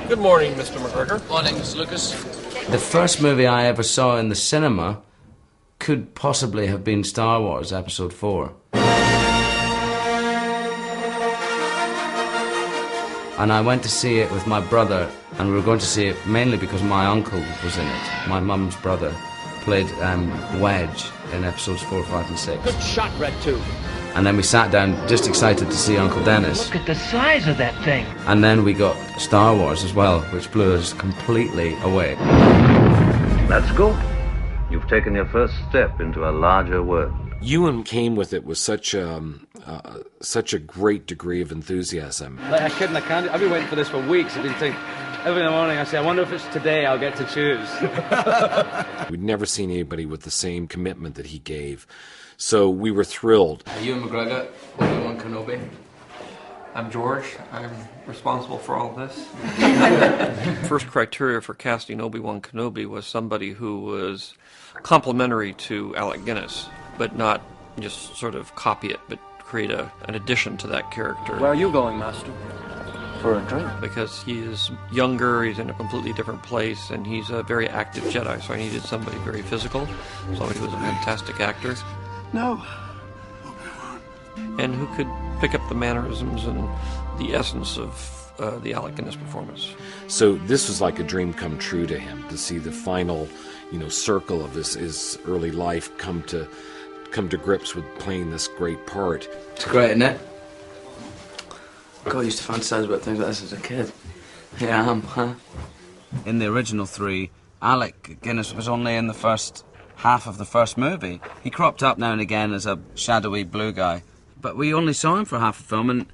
Good morning, Mr. McGregor. Morning, Mr. Lucas. The first movie I ever saw in the cinema could possibly have been Star Wars Episode 4. And I went to see it with my brother, and we were going to see it mainly because my uncle was in it. My mum's brother played Wedge in Episodes 4, 5 and 6. Good shot, Red 2. And then we sat down just excited to see Uncle Dennis. Look at the size of that thing. And then we got Star Wars as well, which blew us completely away. Let's go. You've taken your first step into a larger world. Ewan came with it with such a great degree of enthusiasm. Like I can't. I've been waiting for this for weeks. I've been thinking, every morning I say, I wonder if it's today I'll get to choose. We'd never seen anybody with the same commitment that he gave. So we were thrilled. Ewan McGregor, Obi-Wan Kenobi. I'm George. I'm responsible for all of this. First criteria for casting Obi-Wan Kenobi was somebody who was complementary to Alec Guinness, but not just sort of copy it, but create an addition to that character. Where are you going, Master? For a drink? Because he is younger, he's in a completely different place, and he's a very active Jedi, so I needed somebody very physical, somebody who was a fantastic actor. No. And who could pick up the mannerisms and the essence of the Alec Guinness performance. So this was like a dream come true to him, to see the final, circle of his early life come to grips with playing this great part. It's great, isn't it? God, I used to fantasize about things like this as a kid. Yeah, I am, huh? In the original 3, Alec Guinness was only in the first half of the first movie. He cropped up now and again as a shadowy blue guy, but we only saw him for half the film,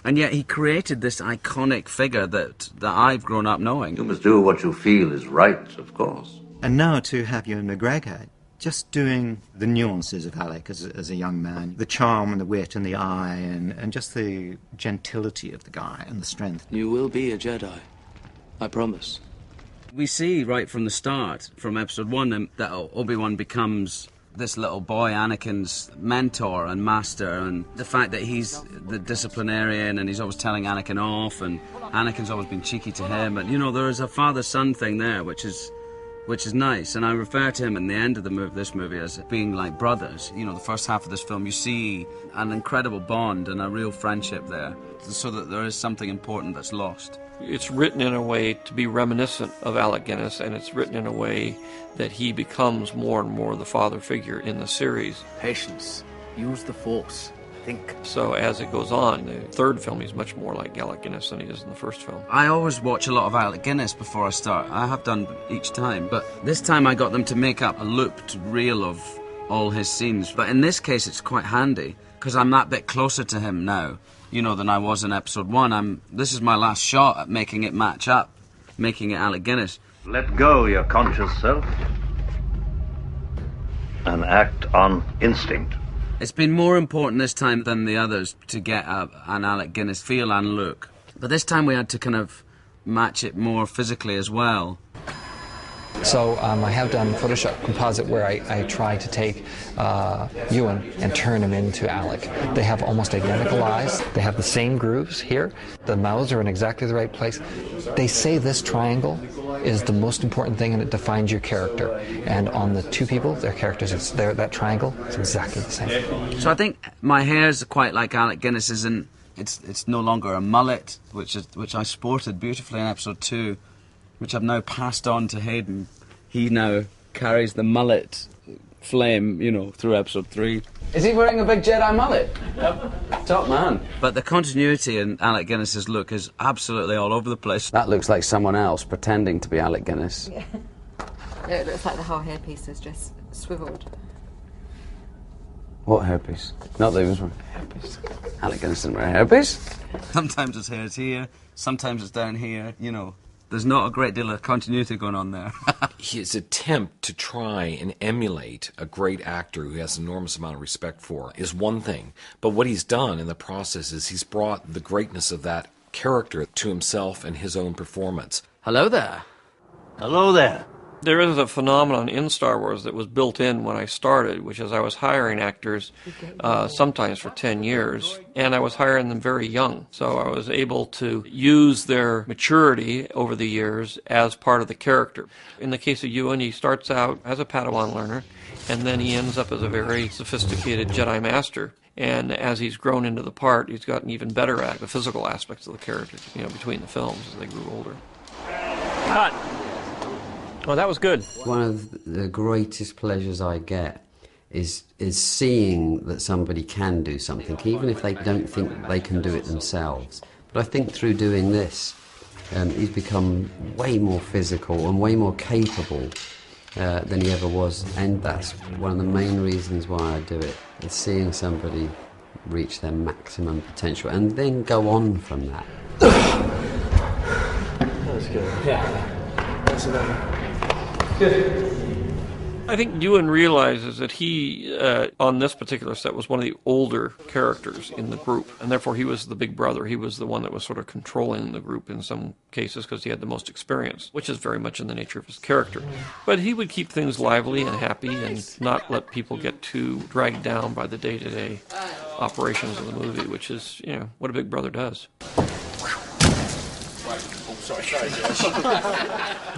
and yet he created this iconic figure that I've grown up knowing. You must do what you feel is right, of course. And now to have Ewan McGregor just doing the nuances of Alec as a young man, the charm and the wit and the eye and just the gentility of the guy and the strength. You will be a Jedi. I promise. We see right from the start, from Episode 1, that Obi-Wan becomes this little boy, Anakin's mentor and master, and the fact that he's the disciplinarian and he's always telling Anakin off, and Anakin's always been cheeky to him, and there is a father-son thing there, which is nice, and I refer to him in the end of this movie as being like brothers. The first half of this film, you see an incredible bond and a real friendship there, so that there is something important that's lost. It's written in a way to be reminiscent of Alec Guinness, and it's written in a way that he becomes more and more the father figure in the series. Patience. Use the Force. Think. So as it goes on, the third film, he's much more like Alec Guinness than he is in the first film. I always watch a lot of Alec Guinness before I start. I have done each time, but this time I got them to make up a looped reel of all his scenes. But in this case, it's quite handy, because I'm that bit closer to him now, than I was in Episode 1. This is my last shot at making it match up, making it Alec Guinness. Let go your conscious self and act on instinct. It's been more important this time than the others to get an Alec Guinness feel and look. But this time we had to kind of match it more physically as well. So I have done Photoshop composite where I try to take Ewan and turn him into Alec. They have almost identical eyes. They have the same grooves here. The mouths are in exactly the right place. They say this triangle is the most important thing and it defines your character. And on the two people, their characters, that triangle is exactly the same. So I think my hair's quite like Alec Guinness's, and it's no longer a mullet, which I sported beautifully in Episode 2. Which I've now passed on to Hayden. He now carries the mullet flame, through Episode 3. Is he wearing a big Jedi mullet? Yep. Top man. But the continuity in Alec Guinness's look is absolutely all over the place. That looks like someone else pretending to be Alec Guinness. Yeah. It looks like the whole hairpiece is just swiveled. What hairpiece? Not that he was wearing a hairpiece. Alec Guinness didn't wear a hairpiece. Sometimes his hair's here, sometimes it's down here, There's not a great deal of continuity going on there. His attempt to try and emulate a great actor who has an enormous amount of respect for is one thing. But what he's done in the process is he's brought the greatness of that character to himself and his own performance. Hello there. Hello there. There is a phenomenon in Star Wars that was built in when I started, which is I was hiring actors sometimes for 10 years, and I was hiring them very young. So I was able to use their maturity over the years as part of the character. In the case of Ewan, he starts out as a Padawan learner, and then he ends up as a very sophisticated Jedi Master. And as he's grown into the part, he's gotten even better at the physical aspects of the character, between the films as they grew older. Cut. Well, that was good. One of the greatest pleasures I get is seeing that somebody can do something, even if they don't think they can do it themselves. But I think through doing this, he's become way more physical and way more capable than he ever was. And that's one of the main reasons why I do it, is seeing somebody reach their maximum potential and then go on from that. That's good. Yeah. That's about good. I think Ewan realizes that he, on this particular set, was one of the older characters in the group, and therefore he was the big brother. He was the one that was sort of controlling the group in some cases because he had the most experience, which is very much in the nature of his character. But he would keep things lively and happy and not let people get too dragged down by the day-to-day operations of the movie, which is, what a big brother does.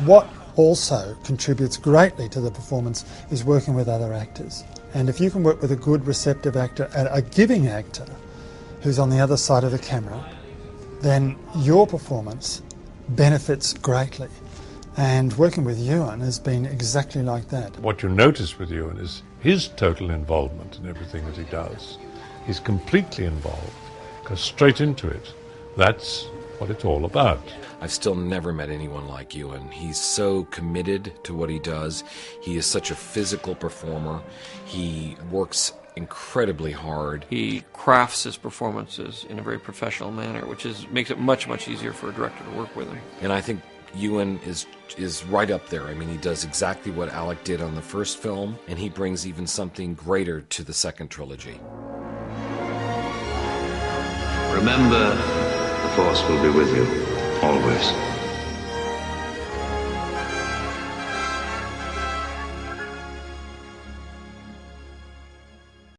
What also contributes greatly to the performance is working with other actors. And if you can work with a good receptive actor and a giving actor who's on the other side of the camera, then your performance benefits greatly. And working with Ewan has been exactly like that. What you notice with Ewan is his total involvement in everything that he does. He's completely involved, goes straight into it. That's what it's all about. I've still never met anyone like Ewan. He's so committed to what he does. He is such a physical performer. He works incredibly hard. He crafts his performances in a very professional manner, which makes it much, much easier for a director to work with him. And I think Ewan is right up there. I mean, he does exactly what Alec did on the first film, and he brings even something greater to the second trilogy. Remember, the Force will be with you, always.